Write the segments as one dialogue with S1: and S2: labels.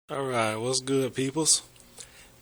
S1: Alright, what's good, peoples?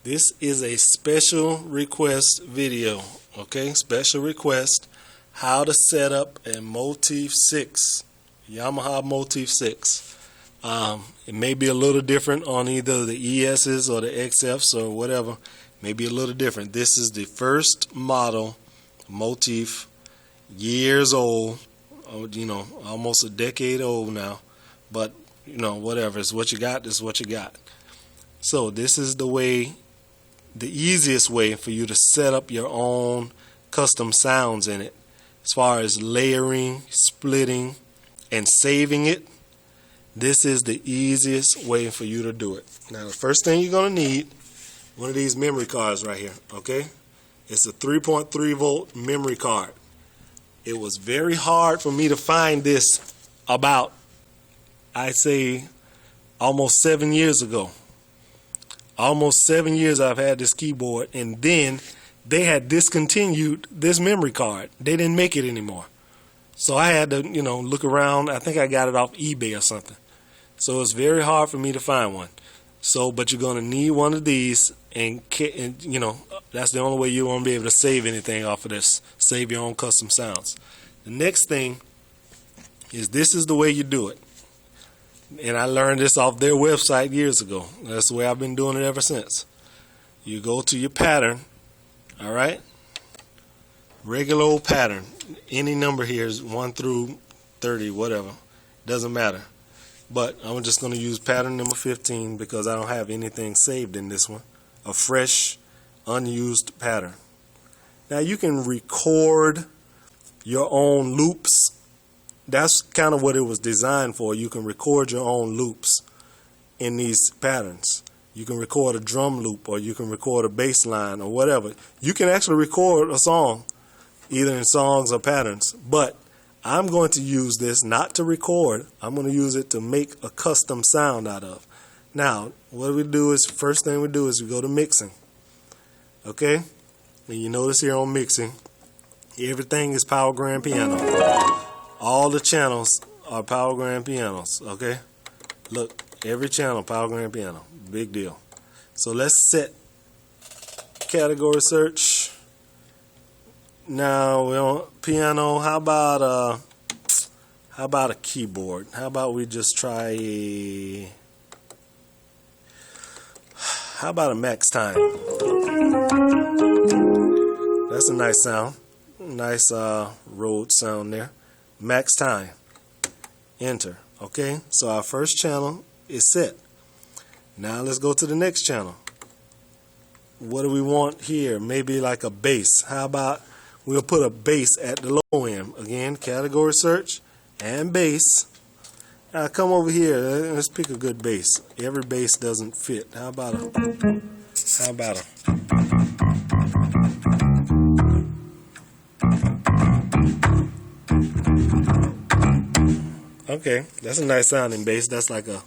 S1: This is a special request video, okay? Special request, how to set up a Motif 6, Yamaha Motif 6. It may be a little different on either the ESs or the XFs or whatever. Maybe a little different. This is the first model Motif, years old, almost a decade old now, but whatever, it's what you got, it's what you got. So this is the easiest way for you to set up your own custom sounds in it, as far as layering, splitting, and saving it. This is the easiest way for you to do it. Now the first thing you're going to need, one of these memory cards right here, okay? It's a 3.3 volt memory card. It was very hard for me to find this about, I'd say, almost 7 years ago. Almost 7 years I've had this keyboard, and then they had discontinued this memory card. They didn't make it anymore. So I had to, look around. I think I got it off eBay or something. So it's very hard for me to find one. So, but you're going to need one of these, and that's the only way you're going to be able to save anything off of this. Save your own custom sounds. The next thing is, this is the way you do it. And I learned this off their website years ago. That's the way I've been doing it ever since. You go to your pattern, all right? Regular old pattern. Any number here is 1 through 30, whatever. Doesn't matter. But I'm just going to use pattern number 15 because I don't have anything saved in this one. A fresh, unused pattern. Now you can record your own loops. That's kind of what it was designed for. You can record your own loops in these patterns. You can record a drum loop, or you can record a bass line, or whatever. You can actually record a song, either in songs or patterns. But I'm going to use this not to record. I'm going to use it to make a custom sound out of. Now, what we do is, first thing we do is we go to mixing. Okay? And you notice here on mixing, everything is power grand piano. All the channels are power grand pianos, okay? Look, every channel, power grand piano. Big deal. So let's set category search. Now we're on piano. How about a keyboard? How about we just try how about a max time? That's a nice sound. Nice Rhodes sound there. Max time. Enter. Okay, so our first channel is set. Now let's go to the next channel. What do we want here? Maybe like a bass. How about we'll put a bass at the low end. Again, category search and bass. Now come over here. Let's pick a good bass. Every bass doesn't fit. How about a Okay, that's a nice sounding bass. That's like a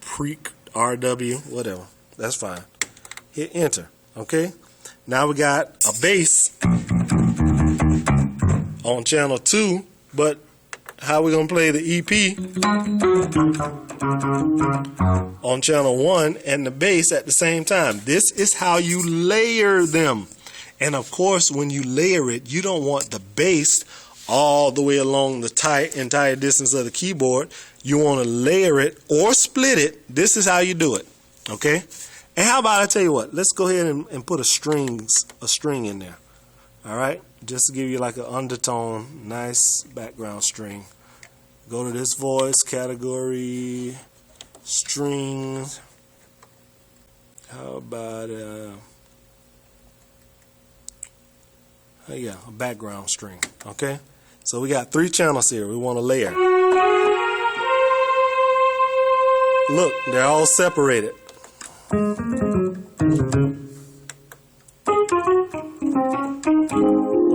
S1: Preak RW, whatever. That's fine. Hit enter. Okay, now we got a bass on channel 2, but how we gonna play the EP on channel 1 and the bass at the same time? This is how you layer them. And of course, when you layer it, you don't want the bass all the way along the entire distance of the keyboard. You want to layer it or split it. This is how you do it. Okay? And how about I tell you what? Let's go ahead and put a string in there. All right? Just to give you like an undertone, nice background string. Go to this voice, category, string. How about a background string. Okay? So we got 3 channels here. We want to layer. Look, they're all separated.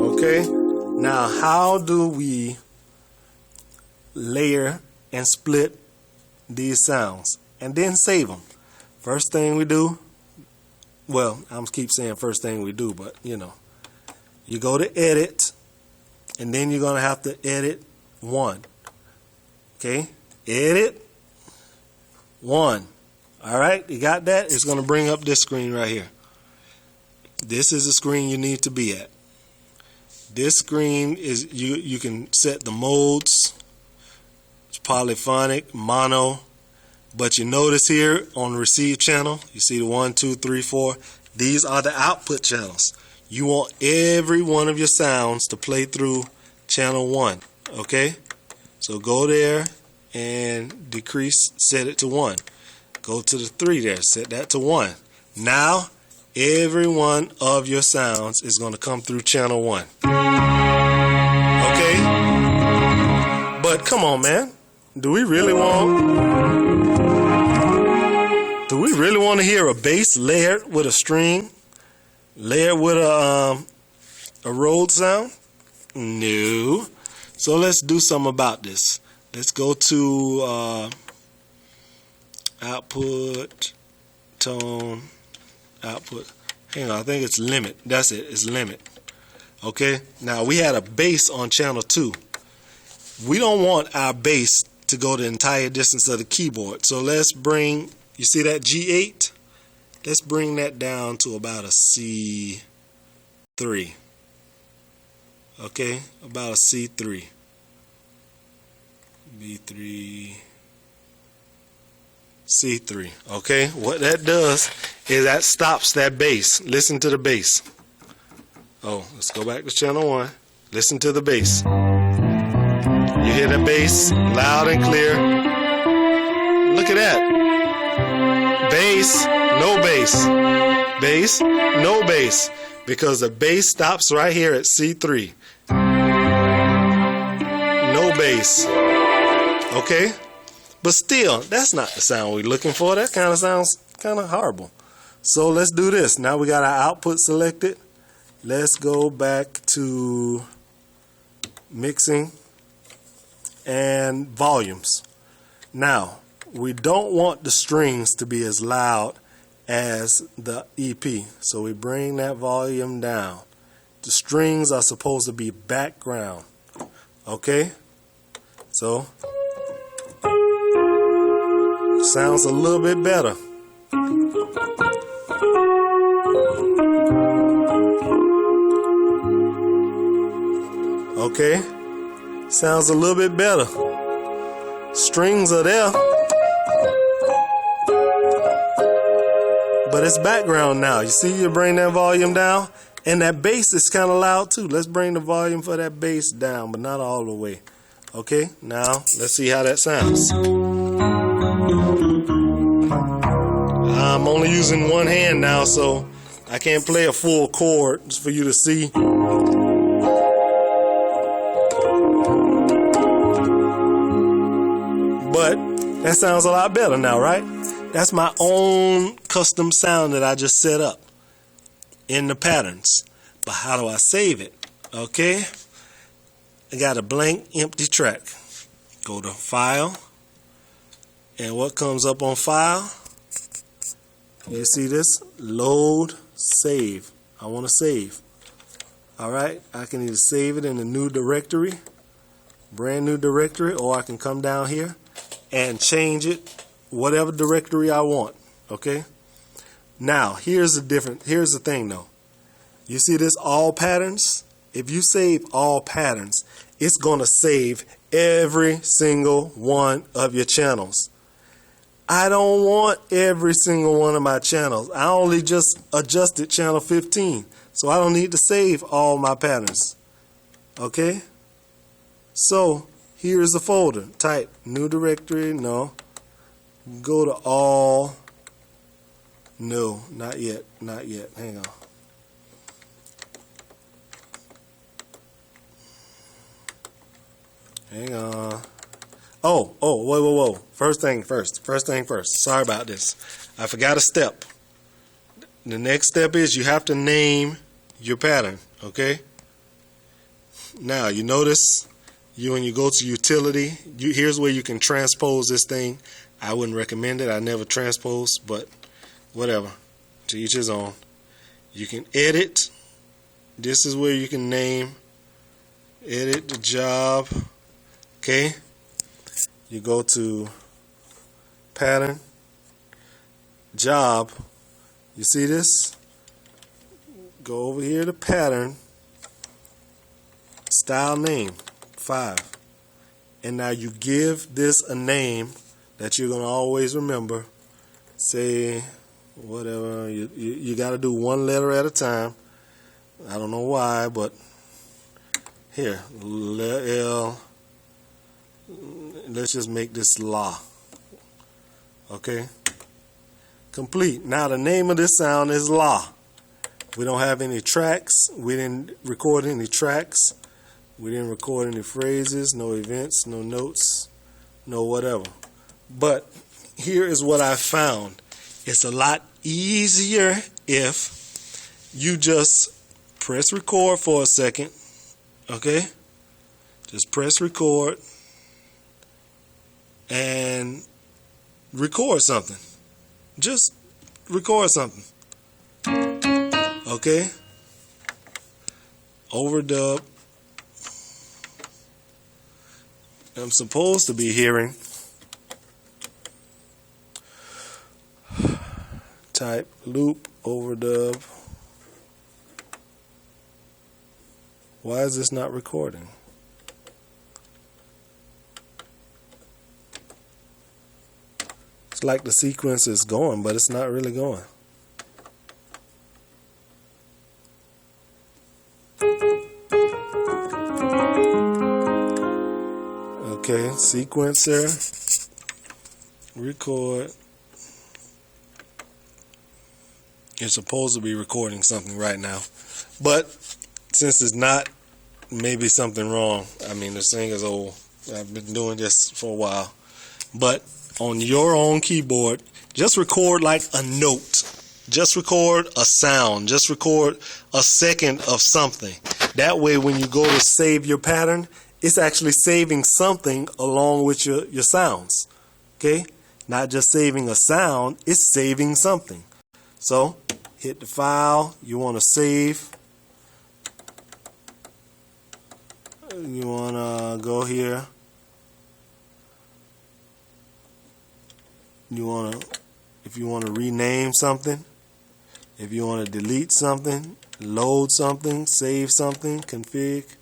S1: Okay? Now, how do we layer and split these sounds and then save them? First thing we do, well, I'm keep saying first thing we do, but you go to edit, and then you're going to have to edit 1. Okay? Edit 1. All right, you got that? It's going to bring up this screen right here. This is the screen you need to be at. This screen is you can set the modes. It's polyphonic, mono. But you notice here on the receive channel, you see the 1, 2, 3, 4. These are the output channels. You want every one of your sounds to play through channel 1. Okay? So go there and decrease, set it to 1. Go to the 3 there, set that to 1. Now, every one of your sounds is going to come through channel 1. Okay? But come on, man. Do we really want to hear a bass layered with a string? Layered with a Rhodes sound? No. So let's do something about this. Let's go to output, tone, output. Hang on, I think it's limit. That's it, it's limit. Okay, now we had a bass on channel 2. We don't want our bass to go the entire distance of the keyboard. So let's bring, you see that G8? Let's bring that down to about a C3. Okay, about a C3. B3, C3. Okay, what that does is that stops that bass. Listen to the bass. Oh, let's go back to channel 1. Listen to the bass. You hear the bass loud and clear. Look at that. Bass, no bass. Bass, no bass. Because the bass stops right here at C3. No bass. Okay? But still, that's not the sound we're looking for. That kind of sounds kind of horrible. So let's do this. Now we got our output selected. Let's go back to mixing and volumes. Now, we don't want the strings to be as loud as the EP. So we bring that volume down. The strings are supposed to be background. Okay? So, sounds a little bit better. Okay? Sounds a little bit better. Strings are there. But it's background now. You see, you bring that volume down. And that bass is kind of loud too. Let's bring the volume for that bass down, but not all the way. Okay, now let's see how that sounds. I'm only using one hand now, so I can't play a full chord just for you to see. But that sounds a lot better now, right? That's my own custom sound that I just set up in the patterns. But how do I save it? Okay, I got a blank empty track. Go to File, and what comes up on File? You see this? Load, save. I want to save. Alright, I can either save it in a new directory, brand new directory, or I can come down here and change it whatever directory I want. Okay, now here's the thing though. You see this all patterns? If you save all patterns, it's going to save every single one of your channels. I don't want every single one of my channels. I only just adjusted channel 15, so I don't need to save all my patterns. Okay? So here's the folder. Type new directory. No. Go to all. No, not yet. Not yet. Hang on. Hang on. Whoa. First thing first. Sorry about this. I forgot a step. The next step is you have to name your pattern, okay? Now, you notice when you go to utility, here's where you can transpose this thing. I wouldn't recommend it. I never transpose, but whatever. To each his own. You can edit. This is where you can name. Edit the job. Okay, you go to pattern job. You see this? Go over here to pattern, style name 5, and now you give this a name that you're gonna always remember. Say whatever, you got to do one letter at a time. I don't know why, but here, L, let's just make this La. Okay, complete. Now the name of this sound is La. We don't have any tracks. We didn't record any tracks. We didn't record any phrases, no events, no notes, no whatever. But here is what I found. It's a lot easier if you just press record for a second, okay? Just press record and record something. Just record something, okay? Overdub. I'm supposed to be hearing. Type loop overdub. Why is this not recording? It's like the sequence is going, but it's not really going. Okay, sequencer, record. You're supposed to be recording something right now, but since it's not, maybe something wrong. I mean, this thing is old. I've been doing this for a while. But on your own keyboard, just record like a note. Just record a sound. Just record a second of something. That way, when you go to save your pattern, it's actually saving something along with your sounds. Okay? Not just saving a sound, it's saving something. So, hit the file you want to save. You want to go here. If you want to rename something, if you want to delete something, load something, save something, config.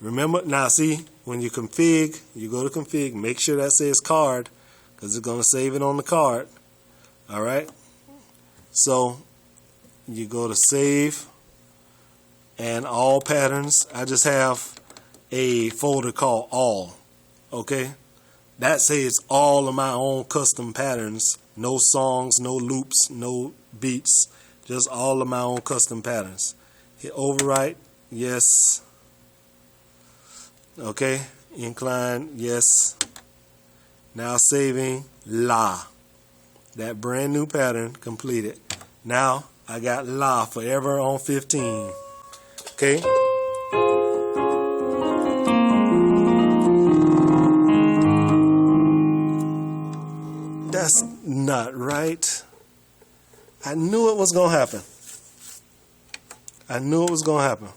S1: Remember, now see, when you config, you go to config, make sure that says card, because it's going to save it on the card. Alright? So, you go to save, and all patterns. I just have a folder called all. Okay? That saves all of my own custom patterns. No songs, no loops, no beats. Just all of my own custom patterns. Hit overwrite, yes. Okay, incline, yes. Now saving La. That brand new pattern completed. Now I got La forever on 15. Okay. That's not right. I knew it was going to happen. I knew it was going to happen.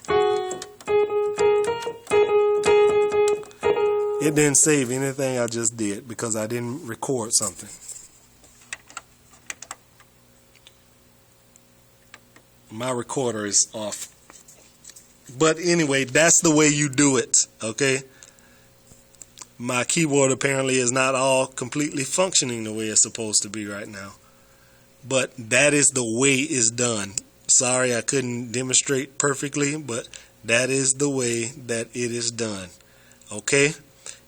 S1: It didn't save anything I just did because I didn't record something. My recorder is off. But anyway, that's the way you do it, okay? My keyboard apparently is not all completely functioning the way it's supposed to be right now. But that is the way it's done. Sorry I couldn't demonstrate perfectly, but that is the way that it is done. Okay?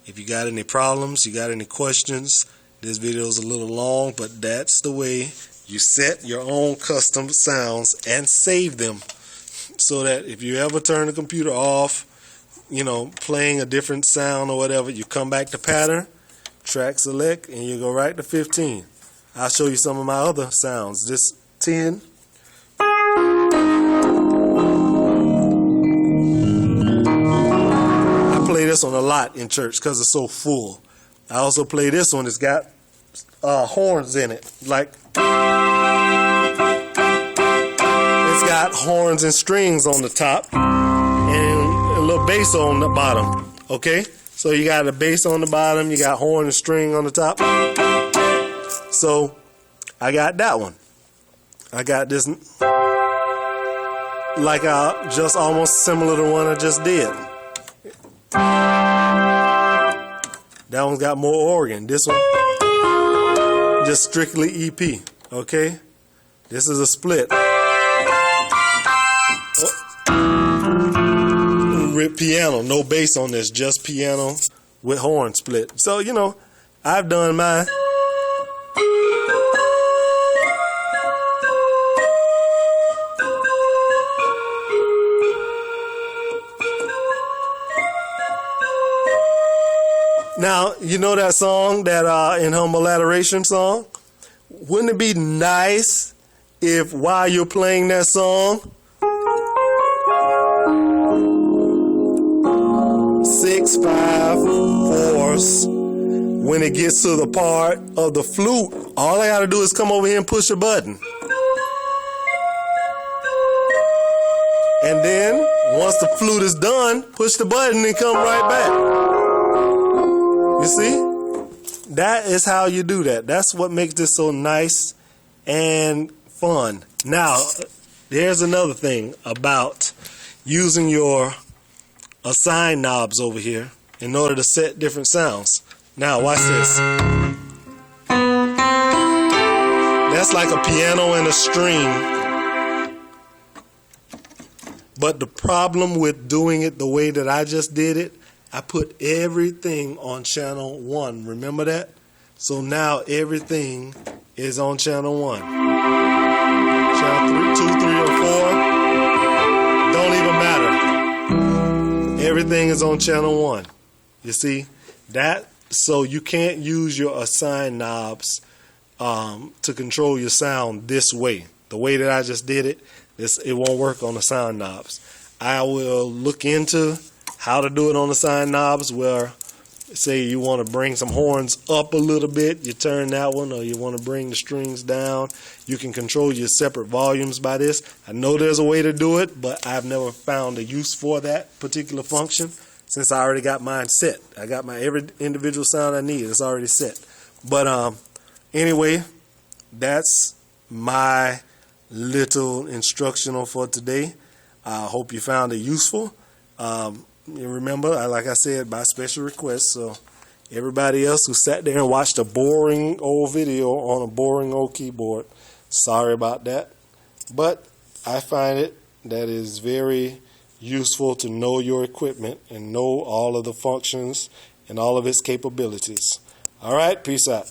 S1: If you got any problems, you got any questions, this video is a little long, but that's the way you set your own custom sounds and save them. So that if you ever turn the computer off, you know, playing a different sound or whatever, you come back to pattern, track select, and you go right to 15. I'll show you some of my other sounds. This 10. I play this one a lot in church because it's so full. I also play this one. It's got horns in it. Like, it's got horns and strings on the top and a little bass on the bottom. Okay? So you got a bass on the bottom, you got horn and string on the top. So I got that one. I got this like just almost similar to the one I just did. That one's got more organ. This one just strictly EP. Okay, this is a split. With piano, no bass on this, just piano with horn split. So you know, I've done mine. Now, you know that song, that In Humble Adoration song? Wouldn't it be nice if while you're playing that song, 6/5/4, when it gets to the part of the flute, all I gotta do is come over here and push a button. And then, once the flute is done, push the button and come right back. You see? That is how you do that. That's what makes this so nice and fun. Now, there's another thing about using your assign knobs over here in order to set different sounds. Now, watch this. That's like a piano and a string. But the problem with doing it the way that I just did it, I put everything on channel 1. Remember that? So now everything is on channel 1. Channel 2, 3, or 4, don't even matter. Everything is on channel 1. You see? That, so you can't use your assign knobs to control your sound this way. The way that I just did it, it won't work on the sound knobs. I will look into how to do it on the sign knobs, where say you want to bring some horns up a little bit, you turn that one, or you want to bring the strings down. You can control your separate volumes by this. I know there's a way to do it, but I've never found a use for that particular function since I already got mine set. I got my every individual sound I need. It's already set. But anyway, that's my little instructional for today. I hope you found it useful. You remember, like I said, by special request. So everybody else who sat there and watched a boring old video on a boring old keyboard, sorry about that. But I find it that is very useful to know your equipment and know all of the functions and all of its capabilities. All right, peace out.